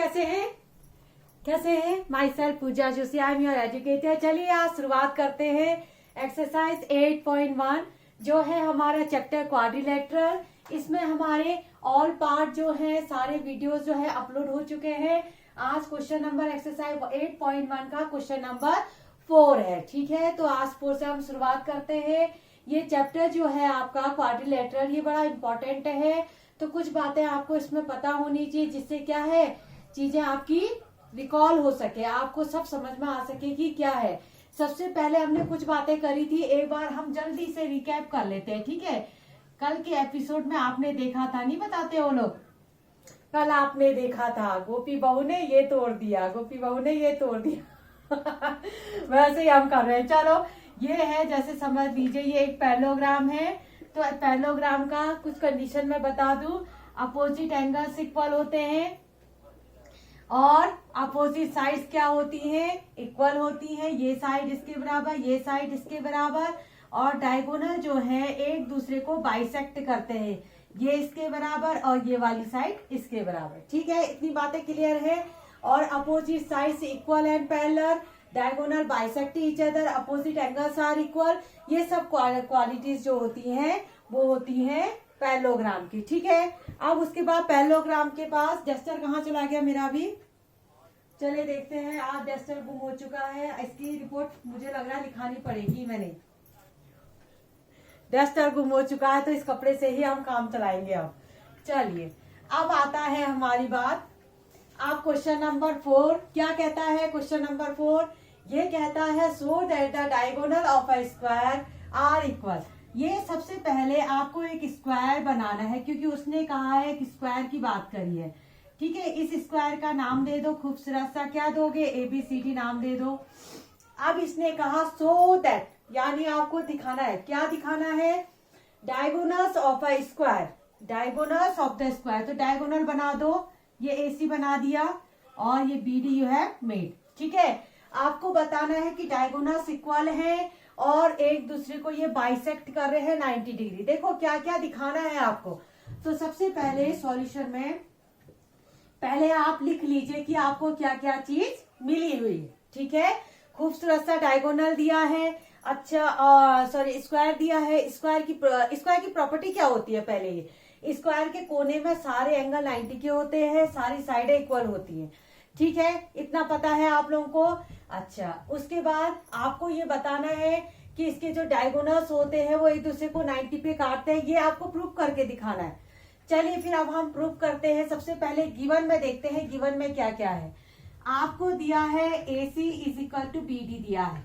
कैसे हैं myself Pooja Joshi, I am your educator. चलिए आज शुरुआत करते हैं एक्सरसाइज 8.1 जो है हमारा चैप्टर क्वाड्रिलेटरल। इसमें हमारे ऑल पार्ट जो है सारे वीडियोस जो है अपलोड हो चुके हैं। आज क्वेश्चन नंबर एक्सरसाइज 8.1 का क्वेश्चन नंबर 4 है। ठीक है, तो आज 4 से हम शुरुआत करते हैं। ये चैप्टर जो है आपका क्वाड्रिलेटरल, ये बड़ा इंपॉर्टेंट है, तो कुछ बातें आपको इसमें पता होनी चाहिए जिससे क्या है चीजें आपकी रिकॉल हो सके, आपको सब समझ में आ सके कि क्या है। सबसे पहले हमने कुछ बातें करी थी, एक बार हम जल्दी से रिकैप कर लेते हैं। ठीक है, कल के एपिसोड में आपने देखा था, नहीं बताते वो लोग, कल आपने देखा था गोपी बहू ने ये तोड़ दिया, गोपी बहू ने ये तोड़ दिया वैसे ही हम कर रहे हैं। चलो ये है, जैसे समझ लीजिए ये एक पैरेललोग्राम है, तो पैरेललोग्राम का कुछ कंडीशन में बता दूं। अपोजिट एंगल्स इक्वल होते हैं और अपोजिट साइड्स क्या होती हैं, इक्वल होती हैं। ये साइड इसके बराबर, ये साइड इसके बराबर, और डायगोनल जो है एक दूसरे को बाइसेक्ट करते हैं, ये इसके बराबर और ये वाली साइड इसके बराबर। ठीक है, इतनी बातें क्लियर है। और opposite sides equal and parallel, diagonal bisect each other, opposite angles are equal, ये सब क्वालिटीज जो होती हैं वो होती हैं पैरेललोग्राम की। ठीक है, अब उसके बाद पैरेललोग्राम के पास डस्टर कहाँ चला गया मेरा भी, चलिए देखते हैं। आज डस्टर गुम हो चुका है, इसकी रिपोर्ट मुझे लग रहा है लिखानी पड़ेगी। मैंने डस्टर गुम हो चुका है तो इस कपड़े से ही हम काम चलाएंगे। अब चलिए, अब आता है हमारी बात। आप क्वेश्चन नंबर 4 क्या कहता है? क्वेश्चन नंबर 4 ये कहता है so that the diagonal of a square are equal. ये सबसे पहले आपको एक स्क्वायर बनाना है, क्योंकि उसने कहा है कि स्क्वायर की बात करी है। ठीक है, इस स्क्वायर का नाम दे दो खूबसूरत सा, क्या दोगे? ABCD नाम दे दो। अब इसने कहा सो दैट, यानी आपको दिखाना है, क्या दिखाना है? Diagonals of a square, diagonals of the square. तो डायगोनल बना दो, ये AC बना दिया और ये BD यू हैव मेड। ठीक है, आपको बताना है कि डायगोनल्स इक्वल हैं और एक दूसरे को ये बाइसेक्ट कर रहे हैं 90 डिग्री। देखो क्या क्या दिखाना है आपको। तो सबसे पहले सॉल्यूशन में पहले आप लिख लीजिए कि आपको क्या क्या चीज मिली हुई है। ठीक है, खूबसूरत सा डायगोनल दिया है, अच्छा सॉरी स्क्वायर दिया है। स्क्वायर की प्रॉपर्टी क्या होती है? पहले ये स्क्वायर के कोने में सारे एंगल 90 के होते हैं, सारी साइडें इक्वल होती हैं। ठीक है, इतना पता है आप लोगों को। अच्छा, उसके बाद आपको ये बताना है कि इसके जो डायगोनल्स होते हैं वो एक दूसरे को 90 पे काटते हैं, ये आपको प्रूफ करके दिखाना है। चलिए फिर अब हम प्रूफ करते हैं। सबसे पहले गिवन में देखते हैं, गिवन में क्या क्या है। आपको दिया है AC is equal to BD दिया है,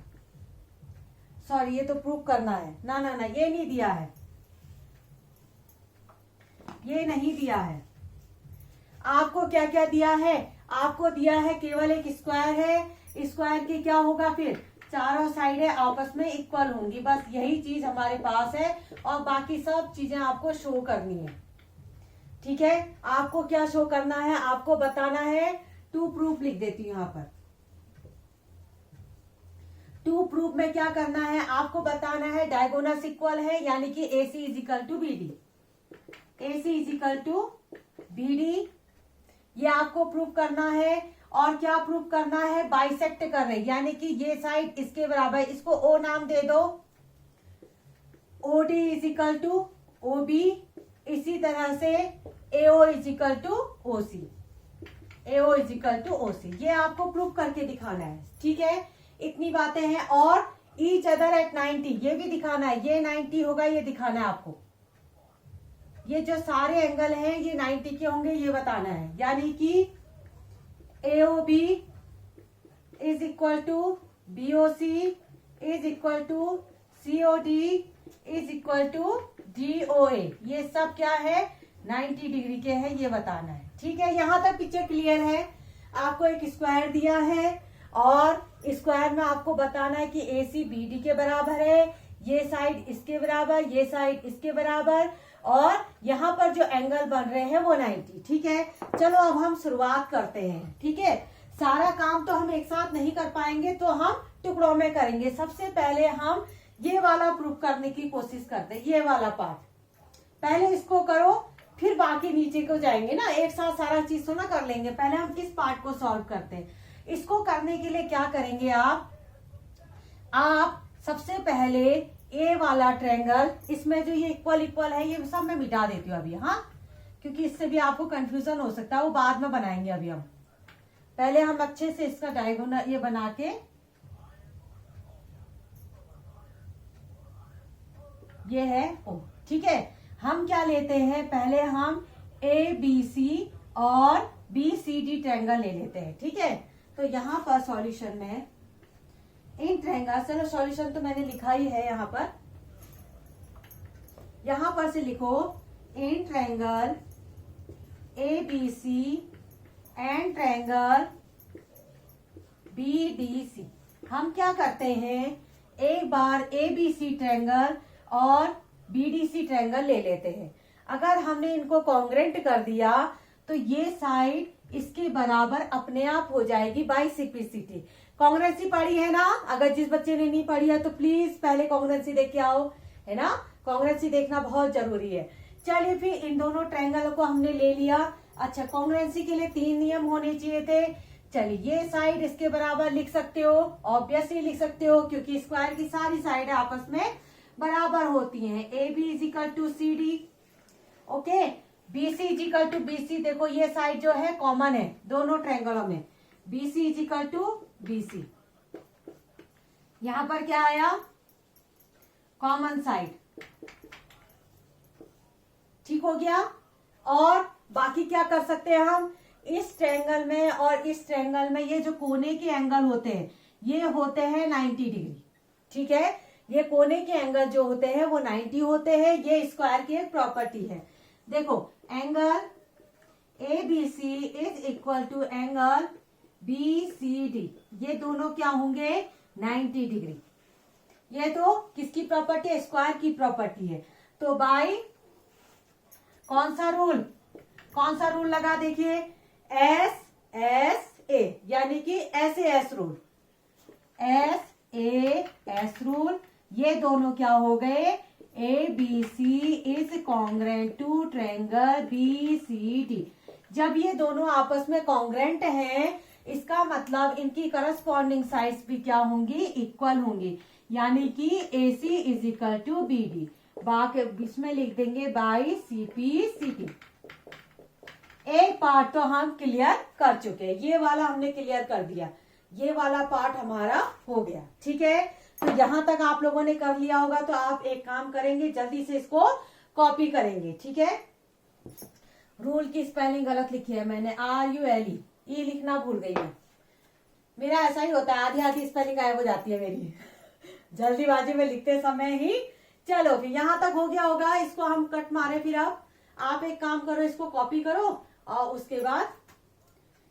सॉरी ये तो प्रूफ करना है, ना ना ना ये नहीं दिया है, ये नहीं दिया है। आपको क्या क्या दिया है? आपको दिया है केवल एक स्क्वायर है, स्क्वायर के क्या होगा फिर? चारों साइडें आपस में इक्वल होंगी, बस यही चीज हमारे पास है और बाकी सब चीजें आपको शो करनी है। ठीक है, आपको क्या शो करना है? आपको बताना है, टू प्रूफ लिख देती हूं यहाँ पर। टू प्रूफ में क्या करना है? आपको बताना है डायगोनल्स इक्वल है, यानी कि AC is equal to BD, AC is equal to BD, ये आपको प्रूफ करना है। और क्या प्रूफ करना है? बाइसेक्ट कर रहे, यानी कि ये साइड इसके बराबर, इसको O नाम दे दो, OD is equal to OB, इसी तरह से AO is equal to OC, AO is equal to OC, ये आपको प्रूफ करके दिखाना है। ठीक है, इतनी बातें हैं। और ईच अदर एट 90 ये भी दिखाना है, ये 90 होगा ये दिखाना है आपको। ये जो सारे एंगल हैं ये 90 के होंगे ये बताना है, यानी कि AOB is equal to BOC is equal to COD is equal to DOA। ये सब क्या है? 90 डिग्री के हैं, ये बताना है। ठीक है, यहां तक पिक्चर क्लियर है। आपको एक स्क्वायर दिया है और स्क्वायर में आपको बताना है कि AC BD के बराबर है, ये साइड इसके बराबर, ये साइड इसके बराबर, और यहाँ पर जो एंगल बन रहे हैं वो 90। ठीक है, चलो अब हम शुरुआत करते हैं। ठीक है, सारा काम तो हम एक साथ नहीं कर पाएंगे, तो हम टुकड़ों में करेंगे। सबसे पहले हम ये वाला प्रूफ करने की कोशिश करते हैं, ये वाला पार्ट पहले इसको करो, फिर बाकी नीचे को जाएंगे ना, एक साथ सारा चीज तो ना कर लेंगे। पहले हम इस पार्ट को सॉल्व करते हैं। इसको करने के लिए क्या करेंगे आप सबसे पहले ए वाला ट्रायंगल, इसमें जो ये इक्वल इक्वल है ये सब मैं मिटा देती हूँ अभी, हाँ, क्योंकि इससे भी आपको कंफ्यूजन हो सकता है, वो बाद में बनाएंगे। अभी हम पहले हम अच्छे से इसका डायगोनल ये बना के, ये है ओ, ठीक है। हम क्या लेते हैं, पहले हम ए बी सी और बी सी डी ट्रायंगल ले लेते हैं, ठीक है। तो यहाँ पर सॉल्यूशन में इन ट्रायंगल, चलो सॉल्यूशन तो मैंने लिखा ही है यहाँ पर, यहां पर से लिखो in triangle A B C and triangle B D C. हम क्या करते हैं, एक बार ए बी सी ट्रायंगल और बी डी सी ट्रायंगल ले लेते हैं। अगर हमने इनको कॉन्ग्रेंट कर दिया तो ये साइड इसके बराबर अपने आप हो जाएगी बाई सिम्प्लिसिटी। कॉन्ग्रेंसी पढ़ी है ना, अगर जिस बच्चे ने नहीं पढ़ी है तो प्लीज पहले कॉन्ग्रेंसी देख के आओ, है ना, कॉन्ग्रेंसी देखना बहुत जरूरी है। चलिए फिर इन दोनों ट्रायंगल को हमने ले लिया। अच्छा, कॉन्ग्रेंसी के लिए 3 नियम होने चाहिए थे। चलिए ये साइड इसके बराबर लिख सकते हो, ऑब्वियसली लिख सकते हो, क्योंकि स्क्वायर की सारी साइड आपस में बराबर होती हैं। A B is equal to C D, okay, B C is equal to B C. देखो ये साइड जो है कॉमन है दोनों ट्रायंगलों में, B C is equal to B C. यहां पर क्या आया, कॉमन साइड, ठीक हो गया। और बाकी क्या कर सकते हैं हम, इस ट्रायंगल में और इस ट्रायंगल में ये जो कोने के एंगल होते हैं ये होते हैं 90 डिग्री, ठीक है। ये कोने के एंगल जो होते हैं वो 90 होते हैं, ये स्क्वायर की एक प्रॉपर्टी है। देखो angle A B C is equal to angle B C D, ये दोनों क्या होंगे 90 डिग्री। ये तो किसकी प्रॉपर्टी है, स्क्वायर की प्रॉपर्टी है। तो बाय कौन सा रूल लगा, देखिए एस एस ए, यानी कि S A S rule, S A S rule. ये दोनों क्या हो गए, A B C is congruent to triangle B C D. जब ये दोनों आपस में कॉन्ग्रेंट हैं, इसका मतलब इनकी करस्पॉन्डिंग साइड्स भी क्या होंगी, इक्वल होंगी, यानी कि A C is equal to B D. बाकी बीच में लिख देंगे by C P C T. एक पार्ट तो हम क्लियर कर चुके हैं, ये वाला हमने क्लियर कर दिया, ये वाला पार्ट हमारा हो गया, ठीक है। तो यहां तक आप लोगों ने कर लिया होगा, तो आप एक काम करेंगे, जल्दी से इसको कॉपी करेंगे, ठीक है। रूल की स्पेलिंग गलत लिखी है मैंने, RULE, ई लिखना भूल गई मैं, मेरा ऐसा ही होता है, आधी आधी स्पेलिंग गायब हो जाती है मेरी जल्दीबाजी में लिखते समय ही। चलो फिर यहां तक हो गया होगा, इसको हम कट मारे। फिर अब आप एक काम करो, इसको कॉपी करो और उसके बाद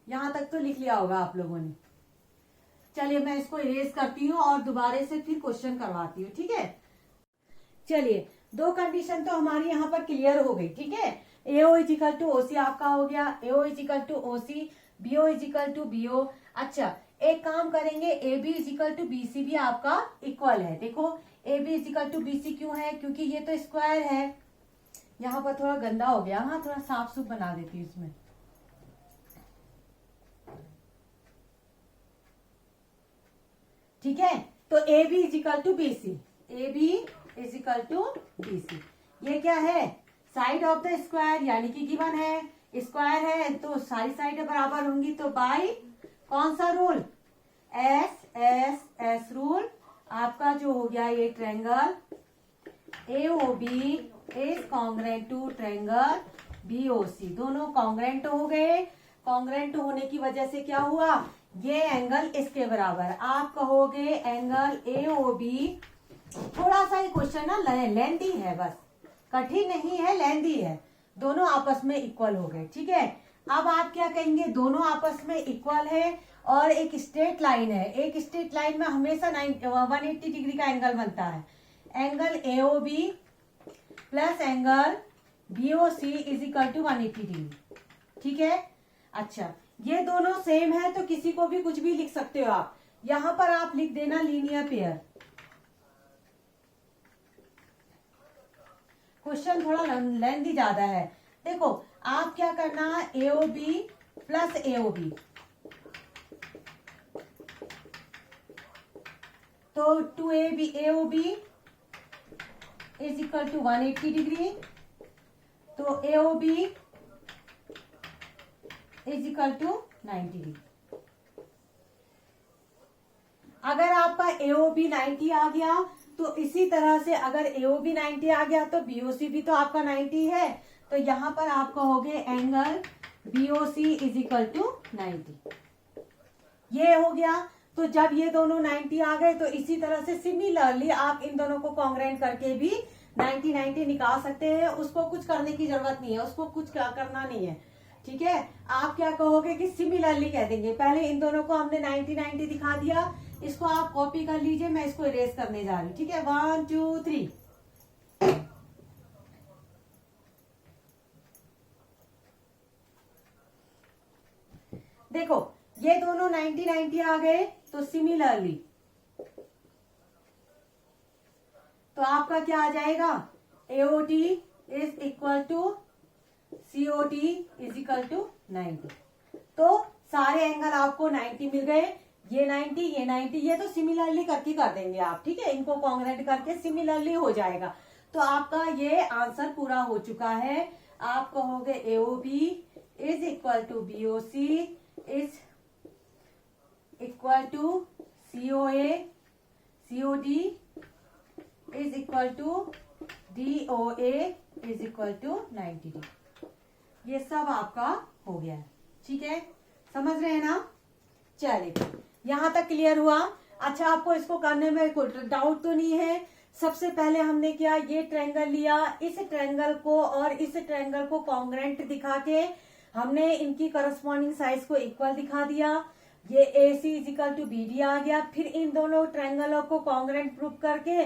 यहां तक तो लिख लिया होगा आप लोगों ने। चलिए मैं इसको इरेज करती हूँ और दोबारा से फिर क्वेश्चन करवाती हूँ, ठीक है। चलिए 2 कंडीशन तो हमारी यहाँ पर क्लियर हो गई, ठीक है। AO is equal to OC आपका हो गया, AO is equal to OC, BO is equal to BO। अच्छा एक काम करेंगे, AB is equal to BC भी आपका इक्वल है। देखो AB is equal to BC क्यों है, क्योंकि ये तो स्क्वायर है। यहाँ पर थोड़ा गंदा हो गया, हाँ थोड़ा साफ सुफ बना देती हूँ इसमें, ठीक है। तो AB is equal to BC, AB is equal to BC। ये क्या है, साइड ऑफ द स्क्वायर, यानी कि गिवन है, स्क्वायर है तो सारी साइड बराबर होंगी। तो बाय कौन सा रूल, एस रूल आपका जो हो गया, ये triangle AOB is congruent to triangle BOC। दोनों कॉन्ग्रेंट हो गए, कॉन्ग्रेंट होने की वजह से क्या हुआ, ये एंगल इसके बराबर, आप कहोगे एंगल AOB। थोड़ा सा ये क्वेश्चन ना लेंथी है, बस कठिन नहीं है, लेंथी है। दोनों आपस में इक्वल हो गए, ठीक है। अब आप क्या कहेंगे, दोनों आपस में इक्वल है और एक स्ट्रेट लाइन है, एक स्ट्रेट लाइन में हमेशा 180 डिग्री का एंगल बनता है। Angle AOB plus angle BOC is equal to 180 degree, ठीक है। अच्छा ये दोनों सेम है तो किसी को भी कुछ भी लिख सकते हो आप। यहां पर आप लिख देना लीनियर पेयर। क्वेश्चन थोड़ा लेंथी ज्यादा है, देखो आप क्या करना, AOB प्लस AOB, तो 2AB AOB is equal to 180 degree, तो AOB is equal to 90 degree. अगर आपका AOB 90 आ गया तो इसी तरह से अगर AOB 90 आ गया तो BOC भी तो आपका 90 है, तो यहां पर आप कहोगे angle BOC is equal to 90। ये हो गया। तो जब ये दोनों 90 आ गए तो इसी तरह से सिमिलरली आप इन दोनों को कॉन्ग्रेंट करके भी 90 निकाल सकते हैं। उसको कुछ करने की जरूरत नहीं है, उसको कुछ करना नहीं है, ठीक है। आप क्या कहोगे कि सिमिलरली कह देंगे। पहले इन दोनों को हमने 90 दिखा दिया, इसको आप कॉपी कर लीजिए, मैं इसको इरेज करने जा रही हूँ, ठीक है। 1 2 3। देखो ये दोनों 90 आ गए, तो सिमिलरली तो आपका क्या आ जाएगा, AOD is equal to COD is equal to 90। तो सारे एंगल आपको 90 मिल गए, ये 90 ये 90, ये तो सिमिलरली करके कर देंगे आप, ठीक है। इनको कॉन्ग्रेंट करके सिमिलरली हो जाएगा। तो आपका ये आंसर पूरा हो चुका है। आप कहोगे AOB is equal to BOC is equal to COD is equal to DOA is equal to 90 degree. ये सब आपका हो गया है, ठीक है। समझ रहे हैं ना? चलिए यहां तक क्लियर हुआ। अच्छा, आपको इसको करने में कोई डाउट तो नहीं है? सबसे पहले हमने क्या, ये ट्रायंगल लिया, इस ट्रायंगल को और इस ट्रायंगल को कॉन्ग्रेंट दिखा के हमने इनकी करस्पॉन्डिंग साइज को इक्वल दिखा दिया। ये AC is equal to BD आ गया। फिर इन दोनों ट्रायंगलों को कॉन्ग्रेंट प्रूव करके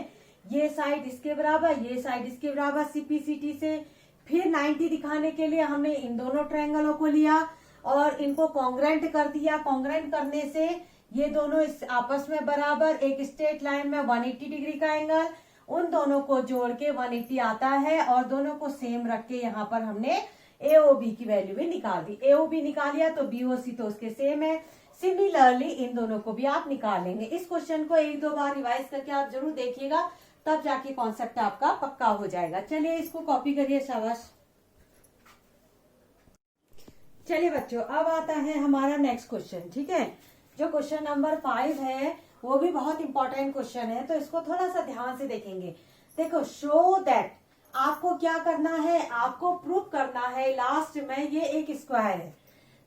ये साइड इसके बराबर, ये साइड इसके बराबर CPCT से। फिर 90 दिखाने के लिए हमने इन दोनों ट्रायंगलों को लिया और इनको कॉन्ग्रेंट कर दिया। कॉन्ग्रेंट करने से ये दोनों इस आपस में बराबर, एक स्ट्रेट लाइन में 180 डिग्री का एंगल, उन दोनों को जोड़ के 180 आता है। और दोनों को सेम रख के यहाँ पर हमने AOB की वैल्यू भी निकाल दी। AOB निकाल लिया तो BOC तो उसके सेम है। सिमिलरली इन दोनों को भी आप निकाल लेंगे। इस क्वेश्चन को 1-2 बार रिवाइज करके आप जरूर देखिएगा, तब जाके कॉन्सेप्ट आपका पक्का हो जाएगा। चलिए इसको कॉपी करिए, शाबाश। चलिए बच्चों, अब आता है हमारा नेक्स्ट क्वेश्चन, ठीक है। जो क्वेश्चन नंबर 5 है वो भी बहुत इंपॉर्टेंट क्वेश्चन है, तो इसको थोड़ा सा ध्यान से देखेंगे। देखो, शो दैट, आपको क्या करना है, आपको प्रूव करना है लास्ट में ये एक स्क्वायर है।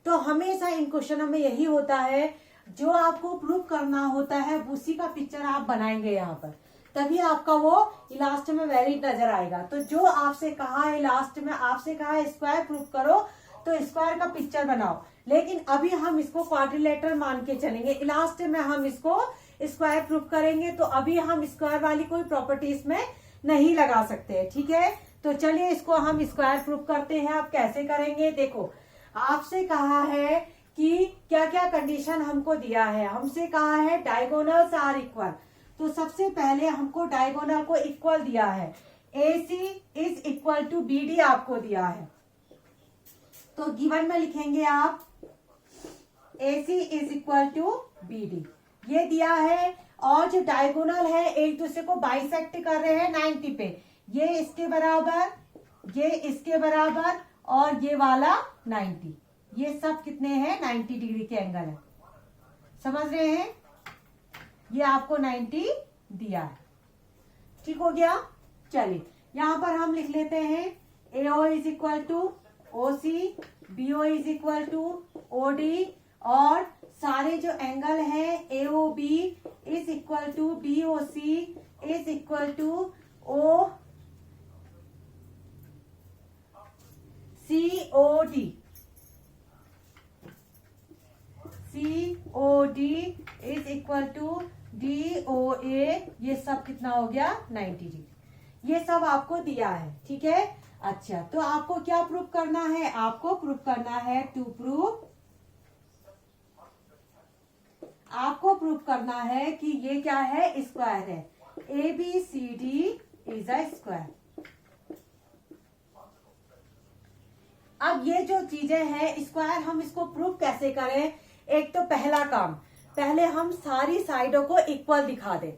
तो हमेशा इन क्वेश्चनों में यही होता है, जो आपको प्रूव करना होता है उसी का पिक्चर आप बनाएंगे यहाँ पर, तभी आपका वो लास्ट में वैलिड नजर आएगा। तो जो आपसे कहा है लास्ट में, आपसे कहा है स्क्वायर प्रूव करो, तो स्क्वायर का पिक्चर बनाओ। लेकिन अभी हम इसको क्वाड्रिलेटरल मान के चलेंगे, लास्ट में हम इसको स्क्वायर प्रूव करेंगे। तो अभी हम स्क्वायर वाली कोई प्रॉपर्टी इसमें नहीं लगा सकते, ठीक है। तो चलिए इसको हम स्क्वायर प्रूव करते हैं। आप कैसे करेंगे, देखो आपसे कहा है कि क्या क्या कंडीशन हमको दिया है। हमसे कहा है डायगोनल्स आर इक्वल, तो सबसे पहले हमको डायगोनल को इक्वल दिया है। AC is equal to BD आपको दिया है, तो गिवन में लिखेंगे आप AC is equal to BD, ये दिया है। और जो डायगोनल है एक दूसरे को बाइसेक्ट कर रहे हैं 90 पे, ये इसके बराबर, ये इसके बराबर और ये वाला 90, ये सब कितने हैं, 90 डिग्री के एंगल है। समझ रहे हैं? ये आपको 90 दिया है, ठीक हो गया। चलिए यहां पर हम लिख लेते हैं AO is equal to OC, BO is equal to OD, और सारे जो एंगल हैं AOB is equal to BOC is equal to COD is equal to DOA, ये सब कितना हो गया, 90 डिग्री। ये सब आपको दिया है, ठीक है। अच्छा, तो आपको क्या प्रूव करना है, आपको प्रूव करना है आपको प्रूव करना है कि ये क्या है, स्क्वायर है। ABCD is a square. ये जो चीजें हैं स्क्वायर, हम इसको प्रूव कैसे करें? एक तो पहला काम, पहले हम सारी साइडों को इक्वल दिखा दें।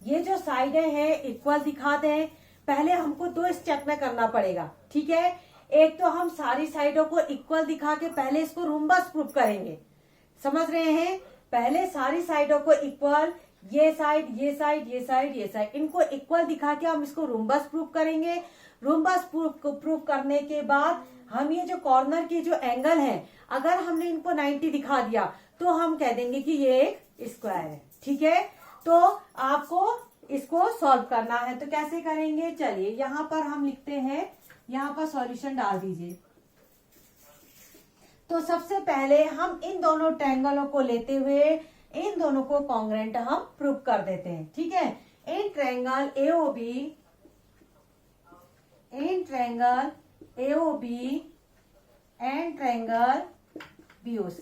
ये जो साइडें हैं इक्वल दिखा दें, पहले हमको 2 स्टेप में करना पड़ेगा, ठीक है। एक तो हम सारी साइडों को इक्वल दिखा के पहले इसको रूम्बस प्रूव करेंगे, समझ रहे हैं। पहले सारी साइडों को इक्वल, ये साइड, ये साइड, ये साइड, ये साइड, इनको इक्वल दिखा के हम इसको रूम्बस प्रूव करेंगे। रूम्बस प्रूव करने के बाद हम ये जो कॉर्नर के जो एंगल है, अगर हमने इनको 90 दिखा दिया तो हम कह देंगे कि ये एक स्क्वायर है, ठीक है। तो आपको इसको सॉल्व करना है, तो कैसे करेंगे? चलिए यहाँ पर हम लिखते हैं, यहाँ पर सॉल्यूशन डाल दीजिए। तो सबसे पहले हम इन दोनों ट्रायंगलों को लेते हुए इन दोनों को कॉन्ग्रेंट हम प्रूव कर देते हैं, ठीक है। In triangle AOB, in triangle AOB and triangle BOC,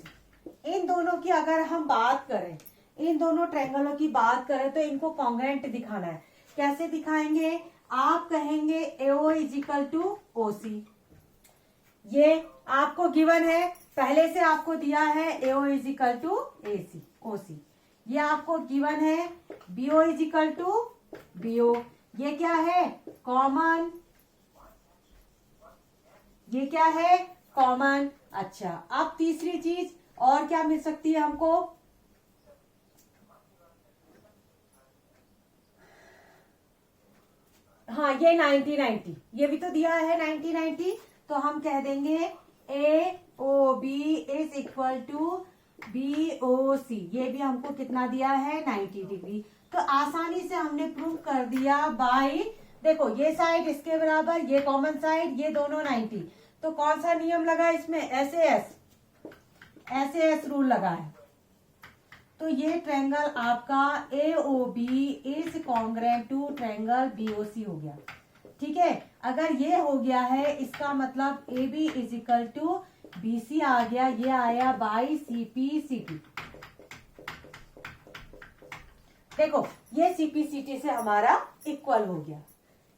इन दोनों की अगर हम बात करें, इन दोनों ट्रायंगलों की बात करें तो इनको कॉन्ग्रेंट दिखाना है। कैसे दिखाएंगे? आप कहेंगे AO is equal to OC, ये आपको गिवन है, पहले से आपको दिया है AO is equal to OC, ये आपको गिवन है। BO is equal to BO, ये क्या है? कॉमन, ये क्या है? कॉमन। अच्छा, अब तीसरी चीज और क्या मिल सकती है हमको? हाँ, ये 90-90, ये भी तो दिया है 90-90, तो हम कह देंगे AOB is equal to BOC, ये भी हमको कितना दिया है? 90 डिग्री। तो आसानी से हमने प्रूव कर दिया बाय, देखो ये साइड इसके बराबर, ये कॉमन साइड, ये दोनों 90, तो कौन सा नियम लगा इसमें? SAS रूल लगा है। तो ये ट्रायंगल आपका AOB is congruent to triangle BOC हो गया, ठीक है। अगर ये हो गया है, इसका मतलब AB is equal to BC आ गया, ये आया बाई CPCT। देखो ये CPCT से हमारा इक्वल हो गया,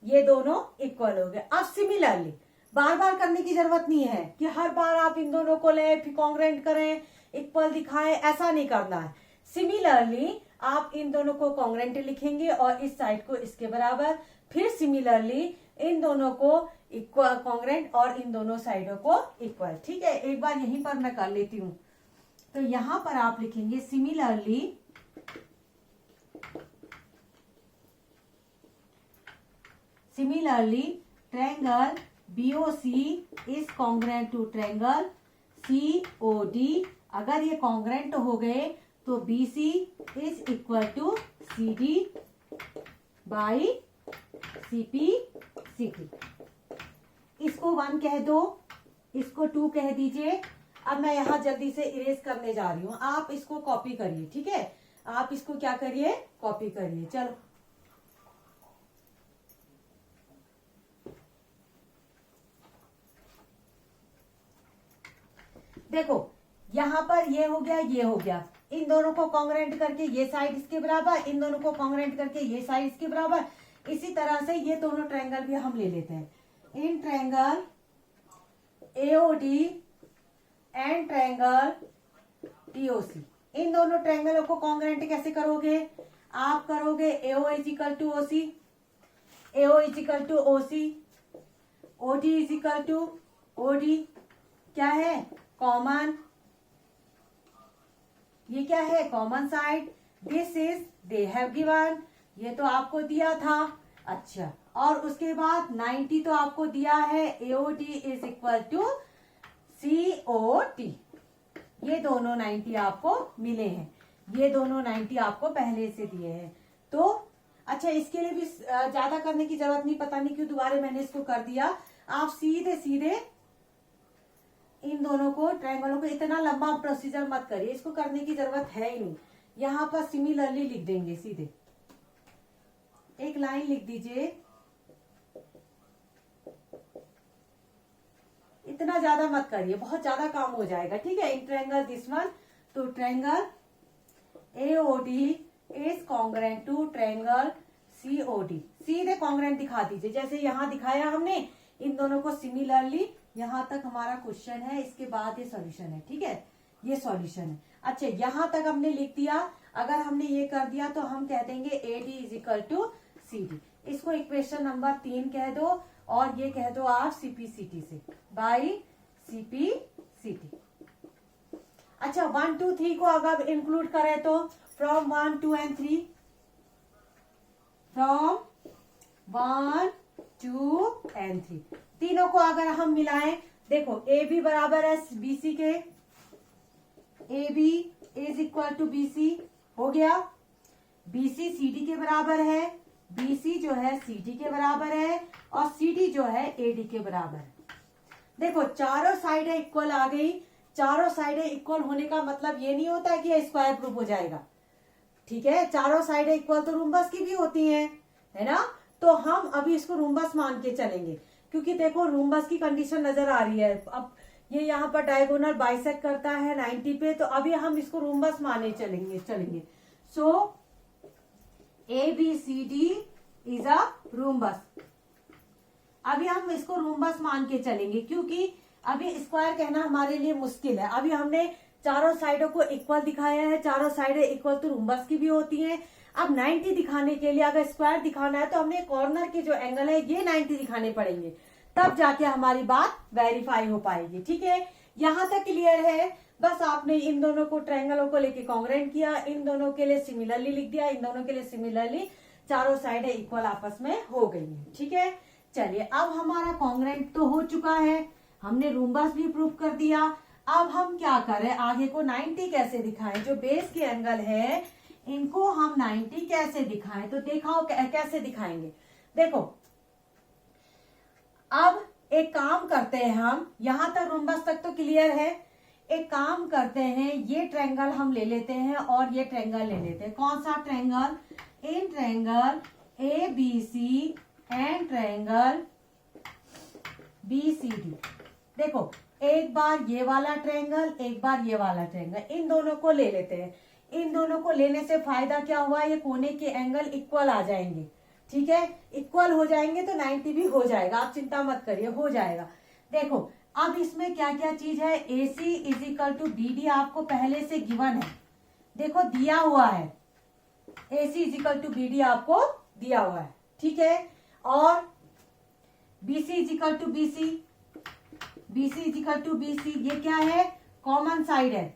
ये दोनों इक्वल हो गए। अब सिमिलरली बार बार करने की जरूरत नहीं है कि हर बार आप इन दोनों को ले फिर कॉन्ग्रेंट करें, इक्वल दिखाएं, ऐसा नहीं करना है। सिमिलरली आप इन दोनों को कॉन्ग्रेंट लिखेंगे और इस साइड को इसके बराबर, फिर सिमिलरली इन दोनों को इक्वल कॉन्ग्रेंट और इन दोनों साइडों को इक्वल, ठीक है। एक बार यहीं पर मैं कर लेती हूं, तो यहां पर आप लिखेंगे similarly triangle BOC is congruent to triangle COD। अगर ये कॉन्ग्रेंट हो गए तो BC is equal to CD by CPCT। इसको 1 कह दो, इसको 2 कह दीजिए। अब मैं यहां जल्दी से इरेज करने जा रही हूं, आप इसको कॉपी करिए, ठीक है। आप इसको क्या करिए? कॉपी करिए। चलो देखो यहाँ पर ये हो गया, ये हो गया, इन दोनों को कॉन्ग्रेंट करके ये साइड इसके बराबर, इन दोनों को कॉन्ग्रेंट करके ये साइड इसके बराबर। इसी तरह से ये दोनों ट्रायंगल भी हम ले लेते हैं। In triangle AOD and triangle TOC, इन दोनों ट्रायंगलों को कॉन्ग्रेंट कैसे करोगे? आप करोगे AO is equal to OC, AO is equal to OC, OD is equal to OD, क्या है? कॉमन, ये क्या है? Common side. This is they have given, ये तो आपको दिया था। अच्छा, और उसके बाद 90 तो आपको दिया है, AOD is equal to COT, ये दोनों 90 आपको मिले हैं, ये दोनों 90 आपको पहले से दिए हैं। तो अच्छा, इसके लिए भी ज्यादा करने की जरूरत नहीं, पता नहीं क्यों दोबारा मैंने इसको कर दिया। आप सीधे सीधे इन दोनों को ट्रायंगलों को, इतना लंबा प्रोसीजर मत करिए, इसको करने की जरूरत है ही नहीं। यहां पर सिमिलरली लिख देंगे, सीधे एक लाइन लिख दीजिए, इतना ज्यादा मत करिए, बहुत ज्यादा काम हो जाएगा, ठीक है। इन ट्रायंगल दिस वन, तो triangle AOD is congruent to triangle COD, सीधे कॉन्ग्रेंट दिखा दीजिए, जैसे यहां दिखाया हमने। इन दोनों को सिमिलरली यहाँ तक हमारा क्वेश्चन है, इसके बाद ये सॉल्यूशन है। ठीक है, ये सॉल्यूशन है। अच्छा, यहाँ तक हमने लिख दिया। अगर हमने ये कर दिया तो हम कह देंगे AD is equal to CD। इसको इक्वेशन नंबर 3 कह दो और ये कह दो आप CPCT से, बाई CPCT। अच्छा, 1 2 3 को अगर इंक्लूड करें तो फ्रॉम 1 2 एंड 3, फ्रॉम 1 2 एंड 3, तीनों को अगर हम मिलाएं, देखो AB बराबर है BC के, AB is equal to BC हो गया। BC CD के बराबर है, BC जो है CD के बराबर है और CD जो है AD के बराबर है। देखो चारों साइडें इक्वल आ गई। चारों साइडें इक्वल होने का मतलब ये नहीं होता है कि ये स्क्वायर प्रूफ हो जाएगा। ठीक है, चारों साइडें इक्वल तो रूम्बस की भी होती हैं, है ना। तो हम अभी इसको रूम्बस मान के चलेंगे, क्योंकि देखो रूम्बस की कंडीशन नजर आ रही है। अब ये यहाँ पर डायगोनल बाइसेक्ट करता है 90 पे, तो अभी हम इसको रूम्बस माने चलेंगे। सो ABCD इज अ रूम्बस। अभी हम इसको रूम्बस मान के चलेंगे, क्योंकि अभी स्क्वायर कहना हमारे लिए मुश्किल है। अभी हमने चारों साइडों को इक्वल दिखाया है, चारों साइडें इक्वल तो रूम्बस की भी होती हैं। अब 90 दिखाने के लिए अगर स्क्वायर दिखाना है तो हमने कॉर्नर के जो एंगल है ये 90 दिखाने पड़ेंगे, तब जाके हमारी बात वेरीफाई हो पाएगी। ठीक है, यहाँ तक क्लियर है। बस आपने इन दोनों को ट्रायंगलों को लेके कॉन्ग्रेंट किया, इन दोनों के लिए सिमिलरली लिख दिया, इन दोनों के लिए सिमिलरली, चारों साइडें इक्वल आपस में हो गई है। ठीक है, चलिए अब हमारा कॉन्ग्रेंट तो हो चुका है, हमने रूम्बस भी प्रूव कर दिया। अब हम क्या करें, आगे को 90 कैसे दिखाएं, जो बेस के एंगल है इनको हम 90 कैसे दिखाएं, तो दिखाओ कैसे दिखाएंगे। देखो अब एक काम करते हैं, हम यहां तक रूम्बस तक तो क्लियर है। एक काम करते हैं, ये ट्रायंगल हम ले लेते हैं और ये ट्रायंगल ले लेते हैं। कौन सा triangle, in triangle ABC and triangle BCD। देखो एक बार ये वाला ट्रायंगल, एक बार ये वाला ट्रायंगल, इन दोनों को ले लेते हैं। इन दोनों को लेने से फायदा क्या हुआ, ये कोने के एंगल इक्वल आ जाएंगे। ठीक है, इक्वल हो जाएंगे तो 90 भी हो जाएगा, आप चिंता मत करिए, हो जाएगा। देखो अब इसमें क्या क्या चीज है, AC is equal to BD आपको पहले से गिवन है, देखो दिया हुआ है, AC is equal to BD आपको दिया हुआ है। ठीक है, और BC is equal to BC, BC is equal to BC, ये क्या है, कॉमन साइड है,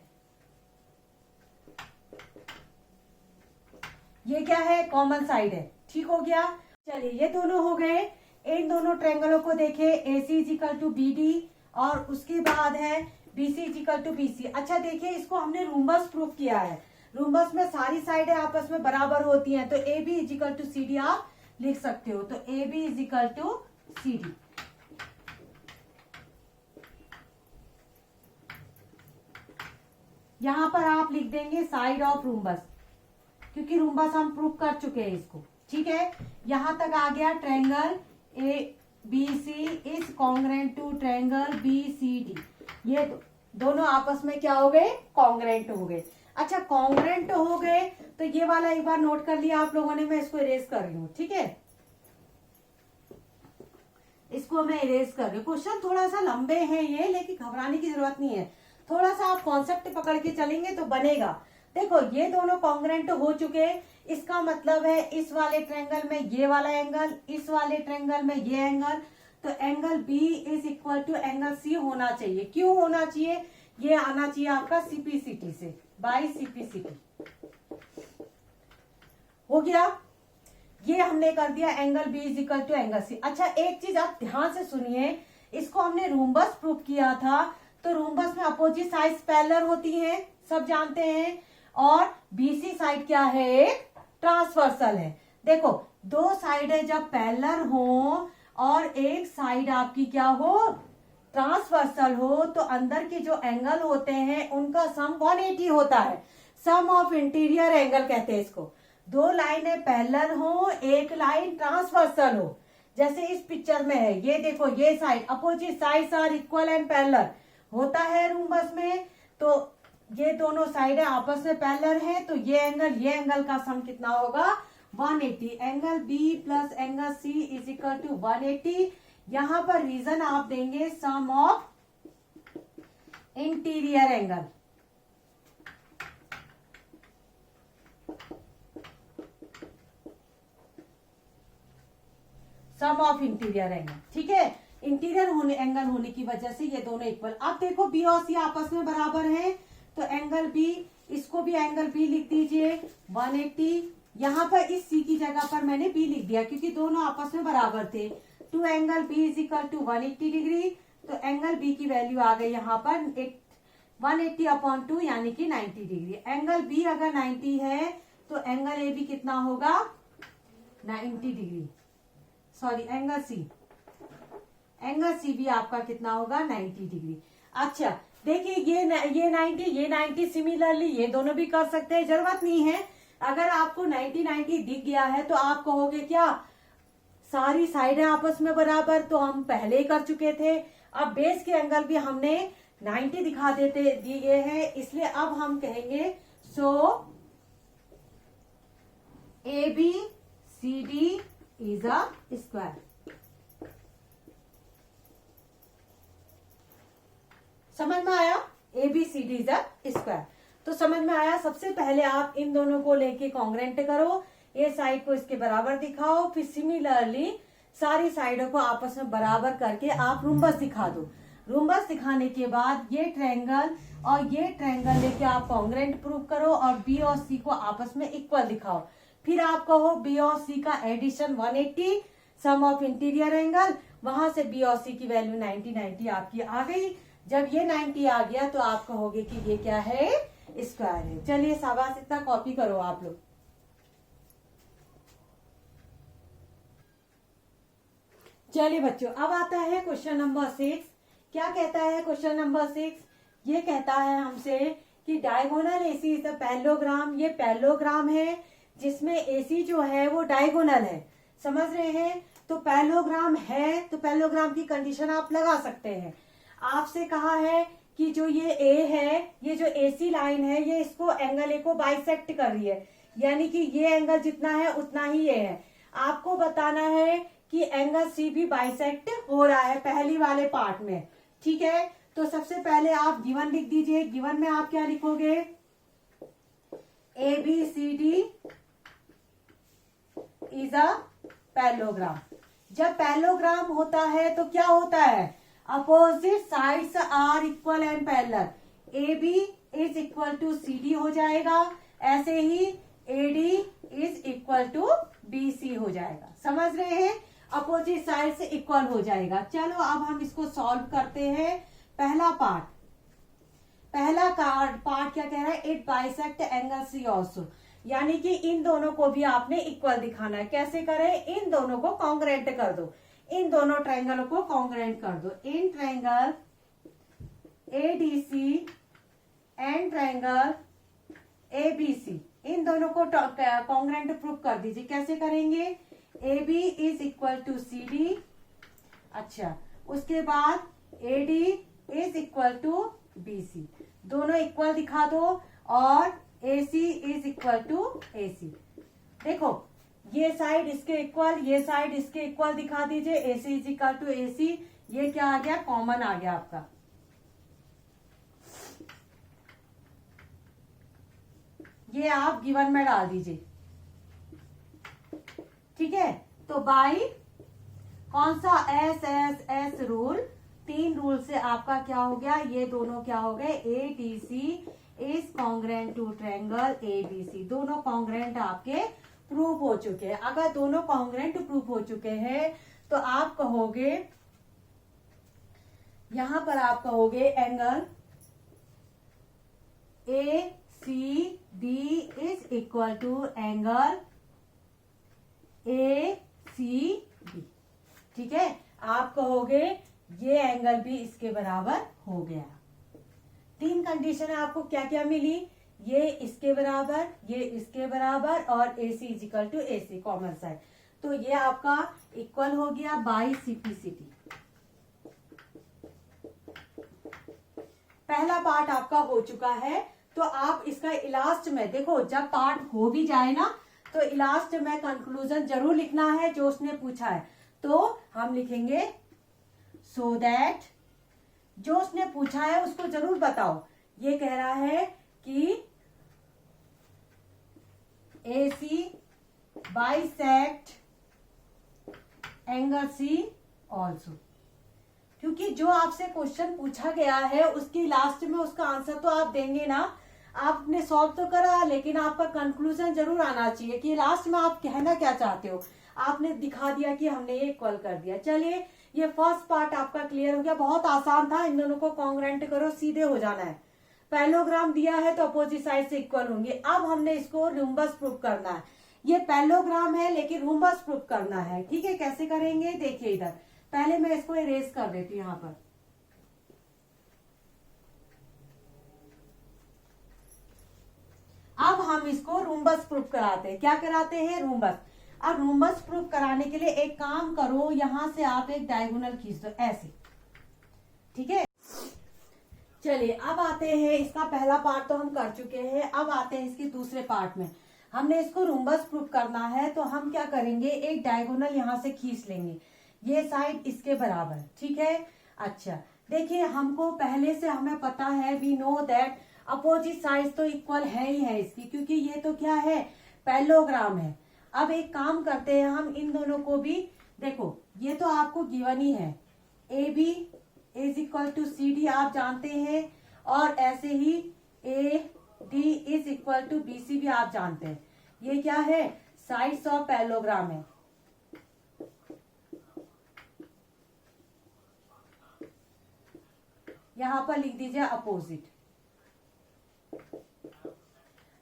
ये क्या है, कॉमन साइड है। ठीक हो गया, चलिए ये दोनों हो गए। इन दोनों ट्रायंगलों को देखे, AC is equal to BD और उसके बाद है BC is equal to BC। अच्छा देखिए, इसको हमने रूम्बस प्रूफ किया है। रूम्बस में सारी साइडें आपस में बराबर होती हैं, तो AB is equal to CD आप लिख सकते हो। तो AB is equal to CD। यहां पर आप लिख देंगे साइड ऑफ रूम्बस, क्योंकि रूम्बस हम प्रूफ कर चुके हैं इसको। ठीक है, यहां तक आ गया triangle ABC is congruent to triangle BCD। ये दोनों आपस में क्या हो गए, कॉन्ग्रेंट हो गए। अच्छा कॉन्ग्रेंट हो गए तो ये वाला एक बार नोट कर लिया आप लोगों ने, मैं इसको इरेज कर रही हूँ। ठीक है, इसको मैं इरेज कर रही हूँ। क्वेश्चन थोड़ा सा लंबे हैं ये, लेकिन घबराने की जरूरत नहीं है, थोड़ा सा आप कॉन्सेप्ट पकड़ के चलेंगे तो बनेगा। देखो ये दोनों कॉन्ग्रेंट हो चुके, इसका मतलब है इस वाले ट्रायंगल में ये वाला एंगल, इस वाले ट्रायंगल में ये एंगल, तो angle B is equal to angle C होना चाहिए। क्यों होना चाहिए, ये आना चाहिए आपका CPCT से, बाई CPCT। हो गया, ये हमने कर दिया angle B is equal to angle C। अच्छा एक चीज आप ध्यान से सुनिए, इसको हमने रूम्बस प्रूफ किया था, तो रूम्बस में अपोजिट साइड पैरेलल होती हैं, सब जानते हैं, और BC साइड क्या है, एक ट्रांसवर्सल है। देखो दो साइडें जब पैरेलल हो और एक साइड आपकी क्या हो, ट्रांसवर्सल हो, तो अंदर के जो एंगल होते हैं उनका सम 180 होता है। सम ऑफ इंटीरियर एंगल कहते हैं इसको। दो लाइनें पैरेलल हो, एक लाइन ट्रांसवर्सल हो, जैसे इस पिक्चर में है, ये देखो ये side, opposite sides are equal and parallel होता है रूम्बस में। तो ये दोनों साइडें आपस में पैरेलल है, तो ये एंगल का सम कितना होगा, 180। Angle B plus angle C is equal to 180। यहां पर रीजन आप देंगे sum of interior angle. Sum of interior angle, ठीक है। इंटीरियर एंगल होने की वजह से ये दोनों इक्वल। अब देखो बी और सी आपस में बराबर हैं, तो एंगल बी, इसको भी एंगल बी लिख दीजिए 180। यहाँ पर इस सी की जगह पर मैंने बी लिख दिया क्योंकि दोनों आपस में बराबर थे। Two angle B is equal to 180 degree, तो एंगल बी की वैल्यू आ गई यहाँ पर 180/2 यानी कि 90 डिग्री। एंगल बी अगर 90 है तो एंगल ए बी कितना होगा 90 डिग्री। सॉरी, एंगल सी भी आपका कितना होगा 90 डिग्री। अच्छा देखिए ये 90 सिमिलरली ये दोनों भी कर सकते हैं, जरूरत नहीं है। अगर आपको 90 दिख गया है तो आप कहोगे क्या सारी साइडें आपस में बराबर, तो हम पहले ही कर चुके थे। अब बेस के एंगल भी हमने 90 दिखा दिए हैं, इसलिए अब हम कहेंगे सो ABCD इज अ स्क्वायर। समझ में आया? ABCD इज अ स्क्वायर, तो समझ में आया। सबसे पहले आप इन दोनों को लेके कॉन्ग्रेंट करो, ये साइड को इसके बराबर दिखाओ, फिर सिमिलरली सारी साइडों को आपस में बराबर करके आप रुम्बस दिखा दो। रुम्बस दिखाने के बाद ये ट्रायंगल और ये ट्रायंगल लेके आप कॉन्ग्रेंट प्रूव करो और बी और सी को आपस में इक्वल दिखाओ। फिर आप कहो बी और सी का addition 180 sum of interior angle, वहां से बी और सी की वैल्यू 90 आपकी आ गई। जब ये 90 आ गया तो आप कहोगे कि ये क्या है स्क्वायर है। चलिए शाबाश, इतना कॉपी करो आप लोग। चलिए बच्चों, अब आता है क्वेश्चन नंबर 6। क्या कहता है क्वेश्चन नंबर 6? ये कहता है हमसे कि diagonal AC is the parallelogram. ये पैरेललोग्राम है जिसमें एसी जो है वो डायगोनल है, समझ रहे हैं? तो पैरेललोग्राम है तो पैरेललोग्राम की कंडीशन आप लगा सकते हैं। आपसे कहा है कि जो ये ए है, ये जो एसी लाइन है, ये इसको एंगल ए को बाइसेक्ट कर रही है, यानी कि ये एंगल जितना है उतना ही ये है। आपको बताना है कि एंगल सी भी बाइसेक्ट हो रहा है पहली वाले पार्ट में, ठीक है। तो सबसे पहले आप गिवन लिख दीजिए। गिवन में आप क्या लिखोगे? ABCD is a parallelogram. जब पैरेललोग्राम होता है तो क्या होता है? Opposite sides are equal and parallel. AB is equal to CD हो जाएगा, ऐसे ही AD is equal to BC हो जाएगा। समझ रहे हैं? अपोजिट साइड से इक्वल हो जाएगा। चलो अब हम इसको सॉल्व करते हैं। पहला पार्ट क्या कह रहा है? It bisect angle C also, यानी कि इन दोनों को भी आपने इक्वल दिखाना है। कैसे करें? इन दोनों को कॉन्ग्रेंट कर दो, इन दोनों ट्रायंगलों को कॉन्ग्रेंट कर दो। In triangle ADC and triangle ABC, इन दोनों को कॉन्ग्रेंट प्रूव कर दीजिए। कैसे करेंगे? AB is equal to CD। अच्छा, उसके बाद AD is equal to BC, दोनों इक्वल दिखा दो, और AC is equal to AC। देखो ये साइड इसके इक्वल, ये साइड इसके इक्वल दिखा दीजिए। AC is equal to AC, ये क्या आ गया? कॉमन आ गया आपका। ये आप गिवन में डाल दीजिए, ठीक है। तो बाई कौन सा? SSS रूल, 3 रूल से आपका क्या हो गया? ये दोनों क्या हो गए? ADC is congruent to triangle ABC। दोनों कॉन्ग्रेंट आपके प्रूफ हो चुके हैं। अगर दोनों कॉन्ग्रेंट प्रूफ हो चुके हैं तो आप कहोगे, यहां पर आप कहोगे angle ACD is equal to angle ACB, ठीक है। आप कहोगे ये एंगल भी इसके बराबर हो गया। 3 कंडीशन है आपको क्या क्या मिली? ये इसके बराबर, ये इसके बराबर, और AC is equal to AC common side. तो ये आपका इक्वल हो गया बाई CPCT। पहला पार्ट आपका हो चुका है। तो आप इसका लास्ट में देखो, जब पार्ट हो भी जाए ना तो लास्ट में कंक्लूजन जरूर लिखना है जो उसने पूछा है। तो हम लिखेंगे सो दैट, जो उसने पूछा है उसको जरूर बताओ। ये कह रहा है कि AC bisect angle C also, क्योंकि जो आपसे क्वेश्चन पूछा गया है उसकी लास्ट में उसका आंसर तो आप देंगे ना। आपने सॉल्व तो करा, लेकिन आपका कंक्लूजन जरूर आना चाहिए कि लास्ट में आप कहना क्या चाहते हो। आपने दिखा दिया कि हमने ये इक्वल कर दिया। चलिए, ये फर्स्ट पार्ट आपका क्लियर हो गया। बहुत आसान था, इन दोनों को कॉन्ग्रुएंट करो, सीधे हो जाना है। पैरेललोग्राम दिया है तो अपोजिट साइड से इक्वल होंगे। अब हमने इसको रूम्बस प्रूफ करना है। ये पैरेललोग्राम है लेकिन रूम्बस प्रूफ करना है। ठीक है, कैसे करेंगे देखिए। इधर पहले मैं इसको इरेज कर देती हूँ यहाँ पर। अब हम इसको रूम्बस प्रूफ कराते हैं। क्या कराते हैं? रूम्बस। अब रूम्बस प्रूफ कराने के लिए एक काम करो, यहां से आप एक डायगोनल खींच दो ऐसे। ठीक है, चलिए अब आते हैं, इसका पहला पार्ट तो हम कर चुके हैं। अब आते हैं इसके दूसरे पार्ट में। हमने इसको रूम्बस प्रूफ करना है तो हम क्या करेंगे, एक डायगोनल यहां से खींच लेंगे, ये साइड इसके बराबर। ठीक है, अच्छा देखिए, हमको पहले से हमें पता है, we know that opposite side तो इक्वल है ही है इसकी, क्योंकि ये तो क्या है, पैरेललोग्राम है। अब एक काम करते हैं, हम इन दोनों को भी, देखो ये तो आपको गिवन ही है, AB is equal to CD आप जानते हैं, और ऐसे ही AD is equal to BC भी आप जानते हैं। ये क्या है, साइड्स ऑफ पैरेललोग्राम है। यहां पर लिख दीजिए अपोजिट।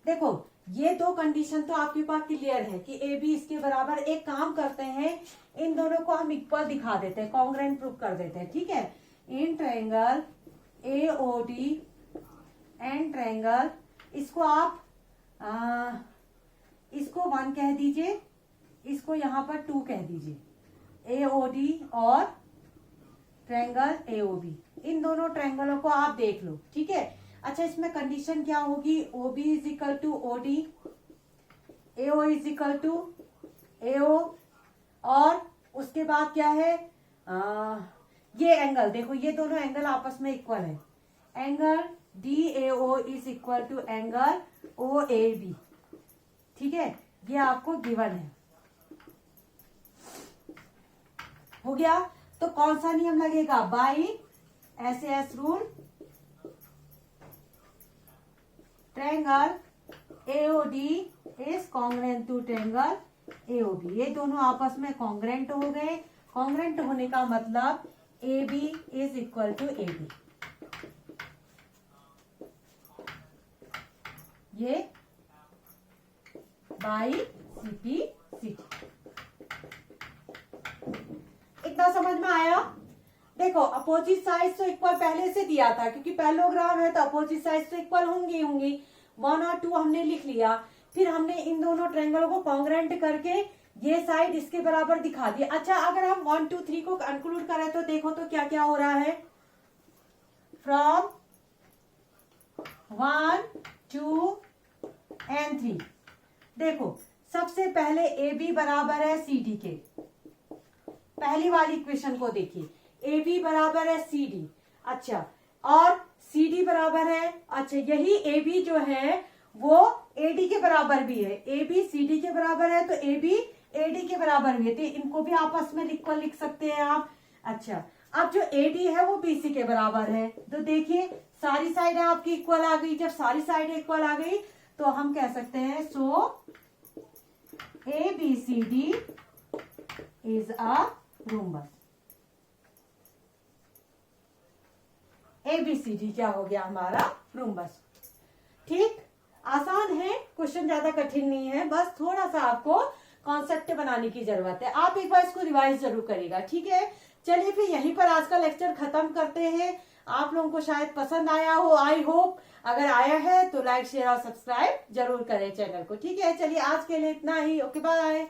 देखो ये दो कंडीशन तो आपके पास क्लियर है कि AB इसके बराबर। एक काम करते हैं, इन दोनों को हम इक्वल दिखा देते हैं, कॉन्ग्रुएंट प्रूफ कर देते हैं। ठीक है, in triangle AOD and triangle, इसको आप इसको 1 कह दीजिए, इसको यहां पर 2 कह दीजिए। AOD और ट्रायंगल AOB, इन दोनों ट्रायंगलों को आप देख लो। ठीक है, अच्छा इसमें कंडीशन क्या होगी, OB is equal to OD, AO is equal to AO, और उसके बाद क्या है, ये एंगल देखो, ये दोनों एंगल आपस में इक्वल है। Angle DAO is equal to angle OAB। ठीक है, ये आपको गिवन है। हो गया, तो कौन सा नियम लगेगा, by SAS rule, triangle AOD is congruent to triangle AOB। ये दोनों आपस में कॉन्ग्रुएंट हो गए। कॉन्ग्रुएंट होने का मतलब AB is equal to AD। ये बाई CP/CD। इतना समझ में आया? देखो अपोजिट साइड तो इक्वल पहले से दिया था, क्योंकि पैरेललोग्राम है तो अपोजिट साइड तो इक्वल होंगी 1 और 2 हमने लिख लिया। फिर हमने इन दोनों ट्रायंगलों को कॉन्ग्रुएंट करके ये साइड इसके बराबर दिखा दिया। अच्छा, अगर हम 1 2 3 को कंक्लूड करें तो देखो तो क्या क्या हो रहा है। फ्रॉम 1 2 एंड 3, देखो सबसे पहले AB बराबर है CD के। पहली वाली इक्वेशन को देखिए, AB बराबर है CD। अच्छा, और CD बराबर है, अच्छा यही AB जो है वो AD के बराबर भी है। AB CD के बराबर है तो AB AD के बराबर भी है, तो इनको भी आपस में इक्वल लिख सकते हैं आप। अच्छा, अब जो AD है वो BC के बराबर है, तो देखिए सारी साइडें आपकी इक्वल आ गई। जब सारी साइडें इक्वल आ गई तो हम कह सकते हैं सो ABCD इज अ रूम्बस। ABCD क्या हो गया हमारा, रूम्बस। ठीक, आसान है, क्वेश्चन ज्यादा कठिन नहीं है, बस थोड़ा सा आपको कॉन्सेप्ट बनाने की जरूरत है। आप एक बार इसको रिवाइज जरूर करिएगा। ठीक है, चलिए फिर यहीं पर आज का लेक्चर खत्म करते हैं। आप लोगों को शायद पसंद आया हो, आई होप। अगर आया है तो लाइक शेयर और सब्सक्राइब जरूर करें चैनल को। ठीक है, चलिए आज के लिए इतना ही। Okay, bye.